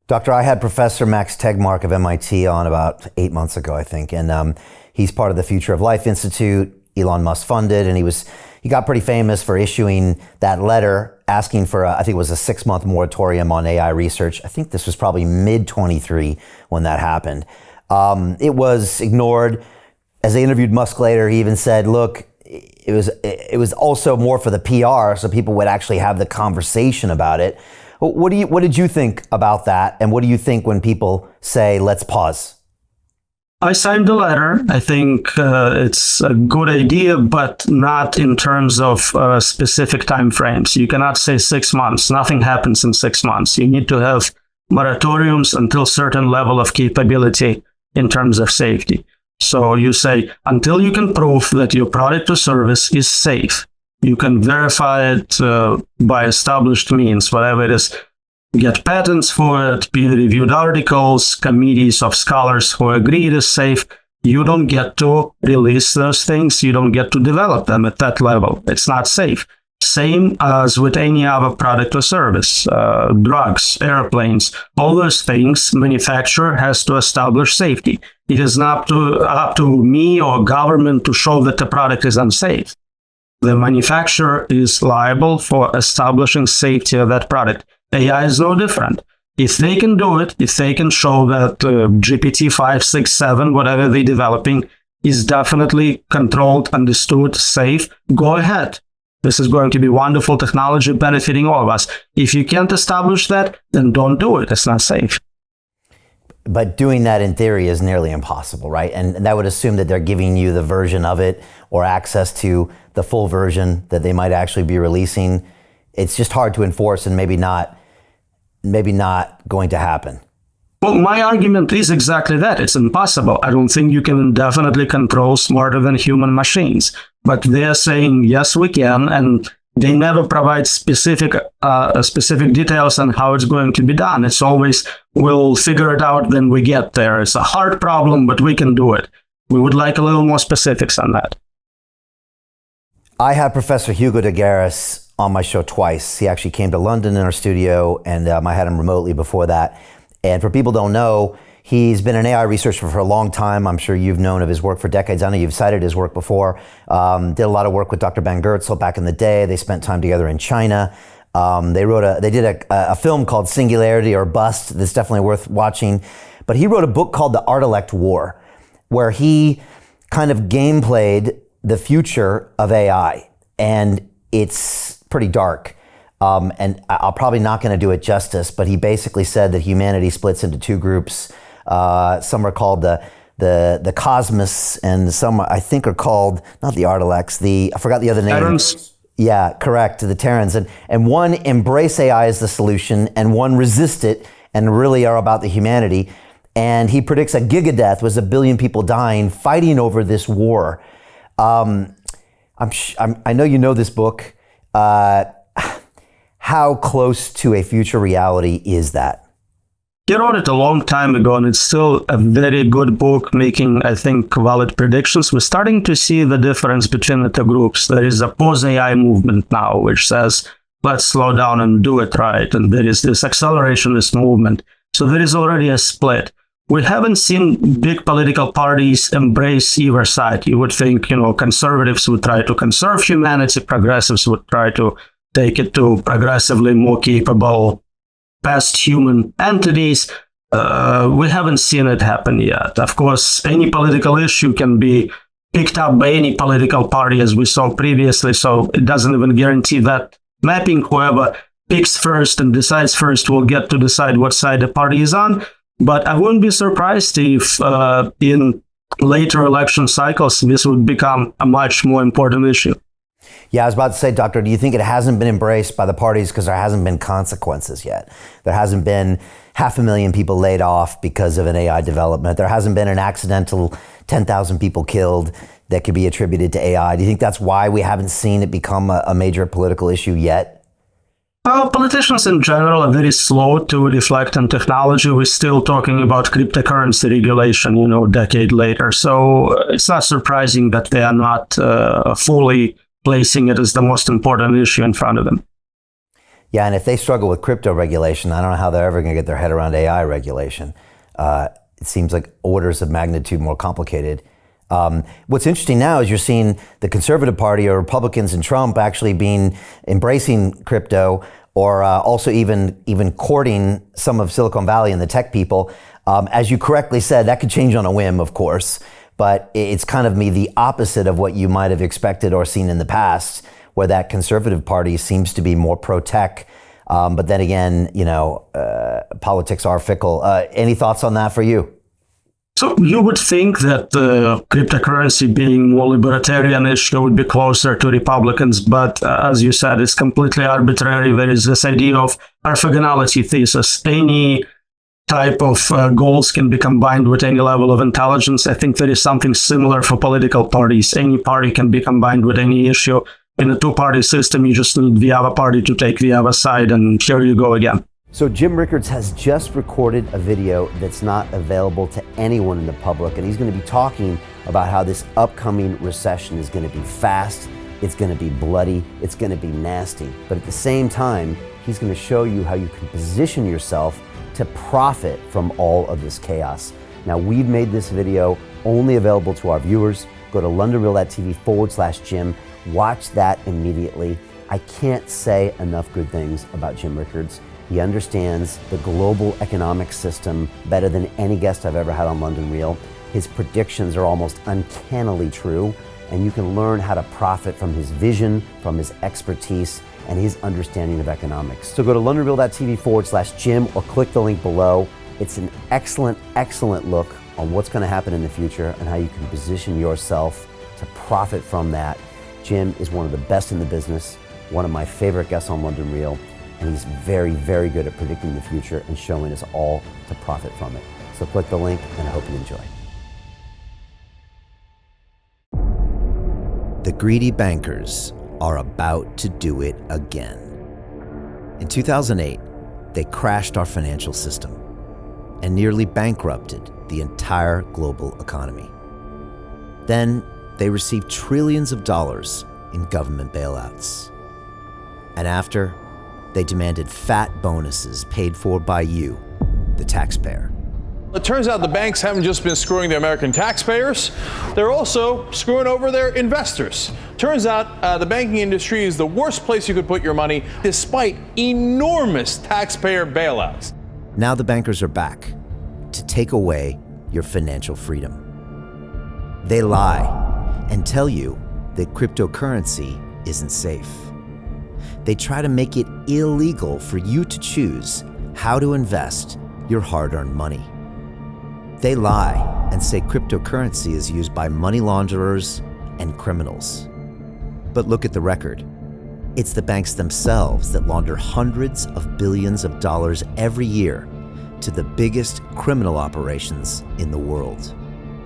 Doctor, I had Professor Max Tegmark of MIT on about 8 months ago, I think, and he's part of the Future of Life Institute. Elon Musk funded, and he got pretty famous for issuing that letter asking for, I think it was a 6-month moratorium on AI research. I think this was probably mid-23 when that happened. It was ignored. As they interviewed Musk later, he even said, look, it was also more for the PR, so people would actually have the conversation about it. What did you think about that? And what do you think when people say, let's pause? I signed the letter. I think it's a good idea, but not in terms of specific timeframes. You cannot say 6 months. Nothing happens in 6 months. You need to have moratoriums until certain level of capability in terms of safety. So you say, until you can prove that your product or service is safe, you can verify it by established means, whatever it is. Get patents for it, peer-reviewed articles, committees of scholars who agree it is safe. You don't get to release those things. You don't get to develop them at that level. It's not safe. Same as with any other product or service, drugs, airplanes, all those things, manufacturer has to establish safety. It is not up to me or government to show that the product is unsafe. The manufacturer is liable for establishing safety of that product. AI is no different. If they can do it, if they can show that GPT 5, 6, 7, whatever they're developing, is definitely controlled, understood, safe, go ahead. This is going to be wonderful technology benefiting all of us. If you can't establish that, then don't do it. It's not safe. But doing that in theory is nearly impossible, right? And that would assume that they're giving you the version of it or access to the full version that they might actually be releasing. It's just hard to enforce and maybe not going to happen. Well, my argument is exactly that. It's impossible. I don't think you can indefinitely control smarter than human machines. But they're saying, yes, we can, and they never provide specific details on how it's going to be done. It's always, we'll figure it out when we get there. It's a hard problem, but we can do it. We would like a little more specifics on that. I had Professor Hugo de Garis on my show twice. He actually came to London in our studio, and I had him remotely before that. And for people who don't know, he's been an AI researcher for a long time. I'm sure you've known of his work for decades. I know you've cited his work before. Did a lot of work with Dr. Ben Goertzel back in the day. They spent time together in China. They did a film called Singularity or Bust that's definitely worth watching. But he wrote a book called The Art-elect War, where he kind of gameplayed the future of AI. And it's pretty dark. And I'm probably not going to do it justice, but he basically said that humanity splits into two groups. Some are called the Cosmos, and some I think are called, not the Art-elects, I forgot the other name. Terrans. Yeah, correct, the Terrans. And one embrace AI as the solution, and one resist it and really are about the humanity. And he predicts a gigadeath, was 1 billion people dying, fighting over this war. I know you know this book. How close to a future reality is that? He wrote it a long time ago, and it's still a very good book, making, I think, valid predictions. We're starting to see the difference between the two groups. There is a post-AI movement now, which says, let's slow down and do it right. And there is this accelerationist movement. So there is already a split. We haven't seen big political parties embrace either side. You would think, conservatives would try to conserve humanity, progressives would try to take it to progressively more capable past human entities. We haven't seen it happen yet. Of course, any political issue can be picked up by any political party, as we saw previously, so it doesn't even guarantee that mapping. Whoever picks first and decides first will get to decide what side the party is on. But I wouldn't be surprised if in later election cycles, this would become a much more important issue. Yeah, I was about to say, Doctor, do you think it hasn't been embraced by the parties because there hasn't been consequences yet? There hasn't been 500,000 people laid off because of an AI development. There hasn't been an accidental 10,000 people killed that could be attributed to AI. Do you think that's why we haven't seen it become a major political issue yet? Politicians in general are very slow to reflect on technology. We're still talking about cryptocurrency regulation, a decade later. So it's not surprising that they are not fully placing it as the most important issue in front of them. Yeah, and if they struggle with crypto regulation, I don't know how they're ever going to get their head around AI regulation. It seems like orders of magnitude more complicated. What's interesting now is you're seeing the Conservative Party or Republicans and Trump actually embracing crypto, or also even courting some of Silicon Valley and the tech people. As you correctly said, that could change on a whim, of course, but it's kind of the opposite of what you might have expected or seen in the past, where that Conservative Party seems to be more pro-tech. But then again, politics are fickle. Any thoughts on that for you? So you would think that cryptocurrency being more libertarian-ish would be closer to Republicans, but as you said, it's completely arbitrary. There is this idea of orthogonality thesis. Any type of goals can be combined with any level of intelligence. I think there is something similar for political parties. Any party can be combined with any issue. In a two-party system, you just need the other party to take the other side, and here you go again. So Jim Rickards has just recorded a video that's not available to anyone in the public, and he's going to be talking about how this upcoming recession is going to be fast, it's going to be bloody, it's going to be nasty. But at the same time, he's going to show you how you can position yourself to profit from all of this chaos. Now, we've made this video only available to our viewers. Go to londonreal.tv/Jim. Watch that immediately. I can't say enough good things about Jim Rickards. He understands the global economic system better than any guest I've ever had on London Real. His predictions are almost uncannily true, and you can learn how to profit from his vision, from his expertise, and his understanding of economics. So go to londonreal.tv/Jim or click the link below. It's an excellent, excellent look on what's going to happen in the future and how you can position yourself to profit from that. Jim is one of the best in the business, one of my favorite guests on London Real, and he's very, very good at predicting the future and showing us all to profit from it. So click the link, and I hope you enjoy. The greedy bankers are about to do it again. In 2008, they crashed our financial system and nearly bankrupted the entire global economy. Then they received trillions of dollars in government bailouts. And after, they demanded fat bonuses paid for by you, the taxpayer. It turns out the banks haven't just been screwing the American taxpayers, they're also screwing over their investors. Turns out the banking industry is the worst place you could put your money, despite enormous taxpayer bailouts. Now the bankers are back to take away your financial freedom. They lie and tell you that cryptocurrency isn't safe. They try to make it illegal for you to choose how to invest your hard-earned money. They lie and say cryptocurrency is used by money launderers and criminals. But look at the record. It's the banks themselves that launder hundreds of billions of dollars every year to the biggest criminal operations in the world.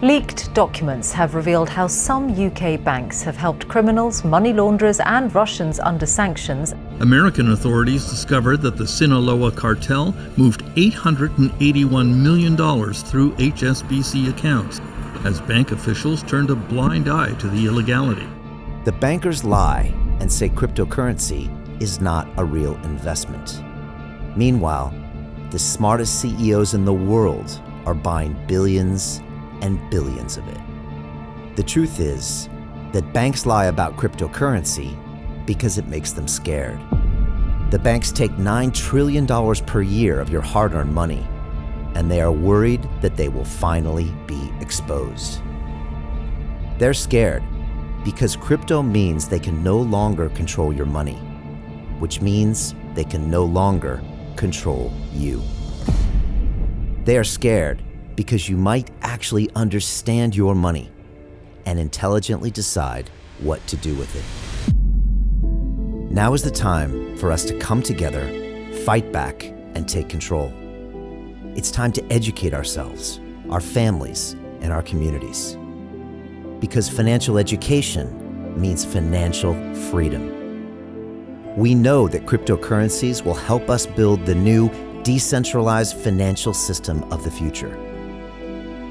Leaked documents have revealed how some UK banks have helped criminals, money launderers and Russians under sanctions. American authorities discovered that the Sinaloa cartel moved $881 million through HSBC accounts as bank officials turned a blind eye to the illegality. The bankers lie and say cryptocurrency is not a real investment. Meanwhile, the smartest CEOs in the world are buying billions and billions of it. The truth is that banks lie about cryptocurrency because it makes them scared. The banks take $9 trillion per year of your hard-earned money, and they are worried that they will finally be exposed. They're scared because crypto means they can no longer control your money, which means they can no longer control you. They are scared because you might actually understand your money and intelligently decide what to do with it. Now is the time for us to come together, fight back, and take control. It's time to educate ourselves, our families, and our communities. Because financial education means financial freedom. We know that cryptocurrencies will help us build the new decentralized financial system of the future.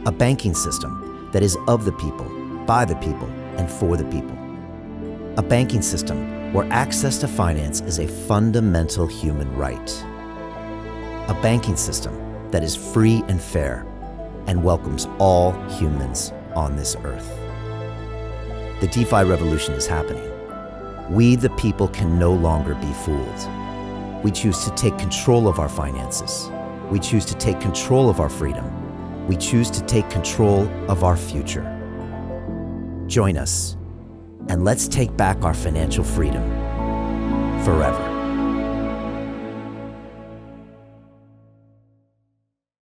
A banking system that is of the people, by the people, and for the people. A banking system where access to finance is a fundamental human right. A banking system that is free and fair and welcomes all humans on this earth. The DeFi revolution is happening. We, the people, can no longer be fooled. We choose to take control of our finances. We choose to take control of our freedom. We choose to take control of our future. Join us, and let's take back our financial freedom forever.